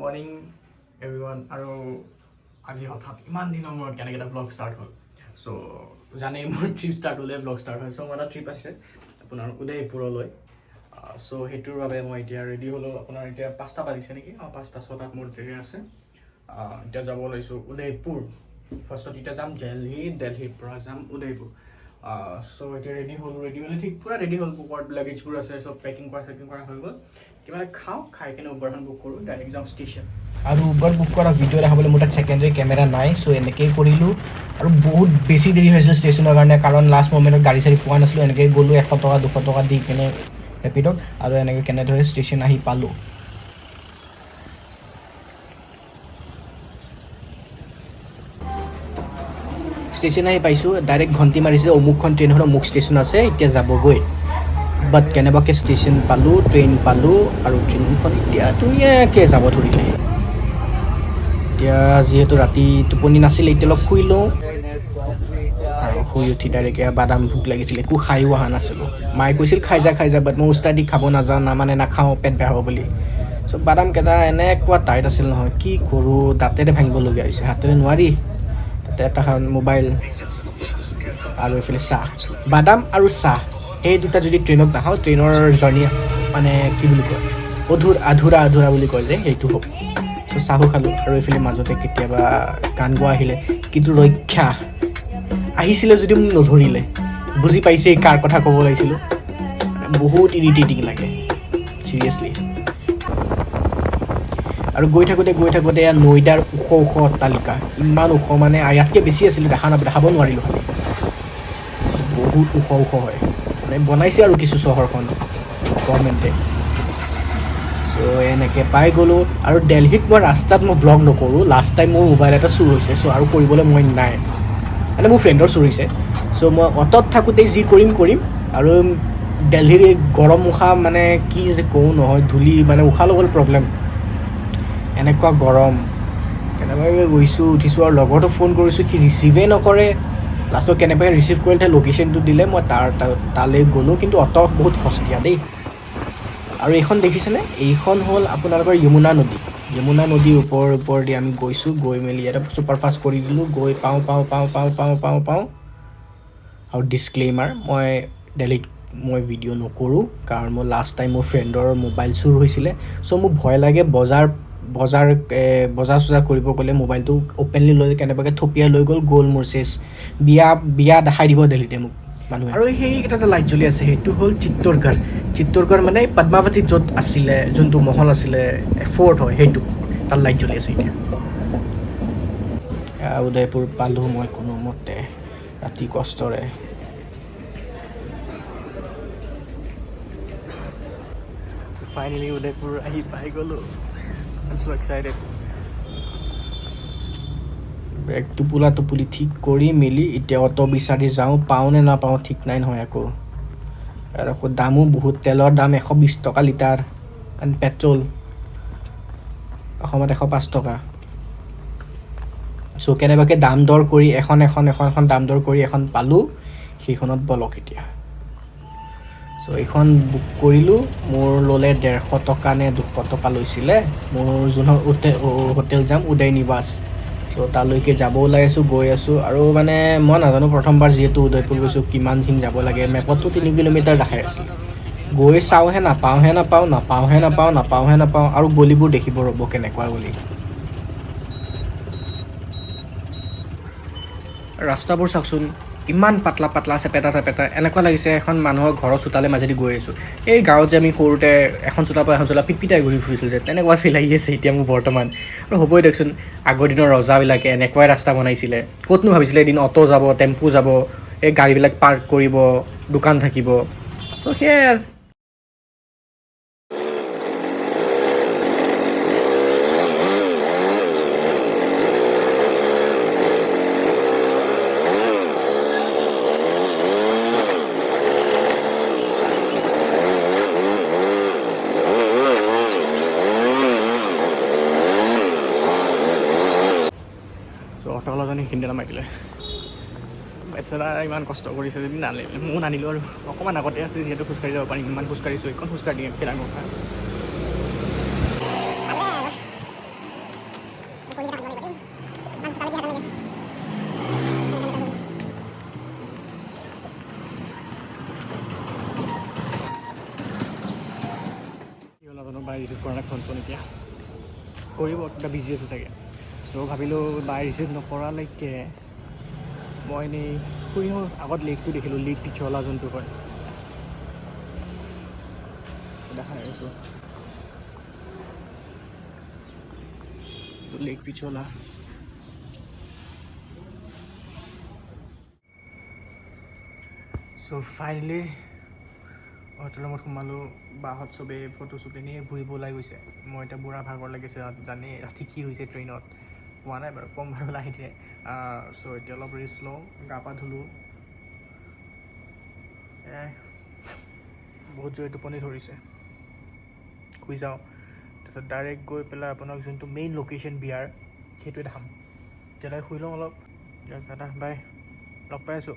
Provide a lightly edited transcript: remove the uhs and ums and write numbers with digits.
Morning everyone আৰু আজি হঠাৎ ইমান দিনৰ মূৰত কেনেকৈ এটা ব্লগ ষ্টাৰ্ট হ'ল চ' জানেই মোৰ ট্ৰিপ ষ্টাৰ্ট হ'লে ব্লগ ষ্টাৰ্ট হয় চ' মোৰ এটা ট্ৰিপ আছে আপোনাৰ উদয়পুৰলৈ চ' সেইটোৰ বাবে মই এতিয়া ৰেডি হ'লোঁ আপোনাৰ এতিয়া 5টা বাজিছে নেকি 5টা 6টাত মোৰ ট্ৰেইন আছে এতিয়া যাব ওলাইছোঁ উদয়পুৰ ফাৰ্ষ্টত এতিয়া যাম দিল্লীৰ পৰা যাম উদয়পুৰ চ' এতিয়া ৰেডি হ'লে ঠিক পূৰা ৰেডি হ'ল বুকত লাগেজবোৰ আছে চব পেকিং কৰা হৈ গ'ল কিবা খাওঁ খাই কিনে উবাৰখন বুক কৰোঁ ডাইৰেক্ট যাম ষ্টেচন আৰু উবাৰ বুক কৰা ভিডিঅ' দেখাবলৈ মোৰ তাত ছেকেণ্ডেৰী কেমেৰা নাই চ' এনেকেই কৰিলোঁ আৰু বহুত বেছি দেৰি হৈছে ষ্টেচনৰ কাৰণে কাৰণ লাষ্ট মমেণ্টত গাড়ী চাড়ী পোৱা নাছিলোঁ এনেকৈ গ'লোঁ 100 টকা 200 টকা দি কিনে ৰেপিডত আৰু এনেকৈ কেনেদৰে ষ্টেচন আহি পালোঁ ষ্টেচন আহি পাইছোঁ ডাইৰেক্ট ঘণ্টি মাৰিছে অমুকখন ট্ৰেইনৰ অমুক ষ্টেচন আছে এতিয়া যাবগৈ বাট কেনেবাকৈ ষ্টেচন পালোঁ ট্ৰেইন পালোঁ আৰু ট্ৰেইনখন এতিয়া ধুনীয়াকৈ যাব ধৰিলে এতিয়া যিহেতু ৰাতি টোপনি নাছিলে এতিয়া অলপ শুই লওঁ আৰু শুই উঠি ডাইৰেক্ট বাদাম ভোক লাগিছিলে একো খায়ো অহা নাছিলোঁ মায়ে কৈছিল খাই যা বাট মই উস্তাদি খাব নাযাওঁ মানে নাখাওঁ পেট বেয়া হ'ব বুলি চ' বাদামকেইটা এনেকুৱা টাইট আছিল নহয় কি কৰোঁ দাঁতেৰে ভাঙিবলগীয়া হৈছে হাতেৰে নোৱাৰি তাতে এটা মোবাইল আৰু এইফালে চাহ বাদাম আৰু চাহ এই দুটা যদি ট্ৰেইনত নাখাওঁ ট্ৰেইনৰ জাৰ্ণি মানে কি বুলি কয় আধুৰা বুলি কয় যে সেইটো হ'ব চ' চাহো খালোঁ আৰু এইফালে মাজতে কেতিয়াবা গান গোৱা আহিলে কিন্তু ৰক্ষা আহিছিলে যদি মোক নধৰিলে বুজি পাইছে কাৰ কথা ক'ব লাগিছিলোঁ বহুত ইৰিটেটিং লাগে চিৰিয়াছলি আৰু গৈ থাকোঁতে এয়া নৈদাৰ ওখ অট্টালিকা ইমান ওখ মানে ইয়াতকৈ বেছি আছিলে দেখাব নোৱাৰিলোঁ খালি বহুত ওখ হয় মানে বনাইছে আৰু কিছু চহৰখন গভৰ্ণমেণ্টে চ' এনেকৈ পাই গ'লোঁ আৰু দিল্লীত মই ৰাস্তাত ভ্লগ নকৰোঁ লাষ্ট টাইম মোৰ মোবাইল এটা চুৰ হৈছে চ' আৰু কৰিবলৈ মই নাই মানে মোৰ ফ্ৰেণ্ডৰ চুৰ হৈছে চ' মই অটত থাকোঁতেই যি কৰিম আৰু দিল্লীৰ গৰম উশাহ মানে কি যে কওঁ নহয় ধূলি মানে উশাহ ল'বলৈ প্ৰব্লেম এনেকুৱা গৰম কেনেবাকৈ গৈছোঁ উঠিছোঁ আৰু লগৰটো ফোন কৰিছোঁ সি ৰিচিভেই নকৰে লাষ্টত কেনেবাকৈ ৰিচিভ কৰিলে লোকেশ্যনটো দিলে মই তালৈ গ'লোঁ কিন্তু অট বহুত সস্তীয়া দেই আৰু এইখন দেখিছেনে এইখন হ'ল আপোনালোকৰ যমুনা নদীৰ ওপৰেদি আমি গৈছোঁ গৈ মেলি ইয়াতে ছুপাৰফাষ্ট কৰি দিলোঁ গৈ পাওঁ আৰু ডিছক্লেইমাৰ মই দিল্লীত মই ভিডিঅ' নকৰোঁ কাৰণ মই লাষ্ট টাইম মোৰ ফ্ৰেণ্ডৰ মোবাইল চুৰ হৈছিলে চ' মোক ভয় লাগে বজাৰ চজাৰ কৰিব গ'লে মোবাইলটো অ'পেনলি লৈ কেনেবাকৈ থপিয়াই লৈ গ'ল মোৰ চেছ বিয়া দেখাই দিব দিল্লীতে মোক মানুহে আৰু সেইকেইটা যে লাইট জ্বলি আছে সেইটো হ'ল চিত্তৰগড় মানে পদ্মাৱতীত য'ত আছিলে যোনটো মহল আছিলে ফৰ্ট হয় সেইটো তাত লাইট জ্বলি আছে এতিয়া উদয়পুৰ পালোঁ মই কোনোমতে ৰাতি কষ্টৰে ফাইনেলি উদয়পুৰ আহি পাই গ'লোঁ I'm so excited. বেগ টোপোলি ঠিক কৰি মেলি এতিয়া অটো বিচাৰি যাওঁ পাওঁ নে নাপাওঁ ঠিক নাই নহয় আকৌ আৰু আকৌ দামো বহুত তেলৰ দাম 120 টকা লিটাৰ পেট্ৰল অসমত 105 টকা চ' কেনেবাকৈ দাম দৰ কৰি এখন দাম দৰ কৰি এখন পালোঁ সেইখনত বলক এতিয়া চ' এইখন বুক কৰিলোঁ মোৰ ল'লে 150 টকা নে 200 টকা লৈছিলে মোৰ যোনখন হোটেল যাম উদয় নিবাস চ' তালৈকে যাব ওলাই আছোঁ গৈ আছোঁ আৰু মানে মই নাজানো প্ৰথমবাৰ যিহেতু উদয়পুৰ গৈছোঁ কিমানখিনি যাব লাগে মেপতো 3 কিলোমিটাৰ দেখাই আছিল গৈ চাওঁহে নাপাওঁ আৰু গলিবোৰ দেখিব ৰ'ব কেনেকুৱা গলি ৰাস্তাবোৰ চাওকচোন ইমান পাতলা চেপেটা এনেকুৱা লাগিছে এখন মানুহৰ ঘৰৰ চোতালে মাজেদি গৈ আছোঁ এই গাঁৱত যে আমি সৰুতে এখন চোতাৰ পৰা এখন চোতা পিটপিটাই ঘূৰি ফুৰিছিলোঁ যে তেনেকুৱা ফিল আহি আছে এতিয়া মোৰ বৰ্তমান আৰু হ'বই দিয়কচোন আগৰ দিনৰ ৰজাবিলাকে এনেকুৱাই ৰাস্তা বনাইছিলে ক'তনো ভাবিছিলে এদিন অটো যাব টেম্পু যাব এই গাড়ীবিলাক পাৰ্ক কৰিব দোকান থাকিব চ' সেয়াই অট'ৱালাজনে সেইখিনি নামাই দিলে বেচেৰা ইমান কষ্ট কৰিছে যদি ময়ো নানিলোঁ আৰু অকণমান আগতে আছে যিহেতু খোজকাঢ়ি যাব পাৰিম ইমান খোজকাঢ়িছোঁ এইখন খোজকাঢ়ি দিম খেলা কথা ৰিচিভ কৰা নাই ফোন এতিয়া কৰিব কিবা বিজি আছে চাগে চ' ভাবিলোঁ বাই ৰিচিভ নকৰালৈকে মই এনেই ফুৰি আগত লেকটো দেখিলোঁ লেক পিছলা যোনটো হয় দেখাই আছোঁ লেক পিছলা চ' ফাইনেলি হোটেলৰ ৰুমত সোমালোঁ বাহঁত চবেই ফটো শ্বুট এনেই ঘূৰিব ওলাই গৈছে মই এতিয়া বুঢ়া ভাগৰ লাগিছে জানেই ৰাতি কি হৈছে ট্ৰেইনত হোৱা নাই বাৰু কম বাৰু লাহে চ' এতিয়া অলপ ৰেষ্ট লওঁ গা পা ধুলোঁ বহুত জোৰে টোপনি ধৰিছে শুই যাওঁ তাৰপিছত ডাইৰেক্ট গৈ পেলাই আপোনাক যোনটো মেইন লোকেশ্যন বিয়াৰ সেইটোৱে দেখাম তেতিয়ালৈ শুই লওঁ অলপ দাদা বাই লগ পাই আছোঁ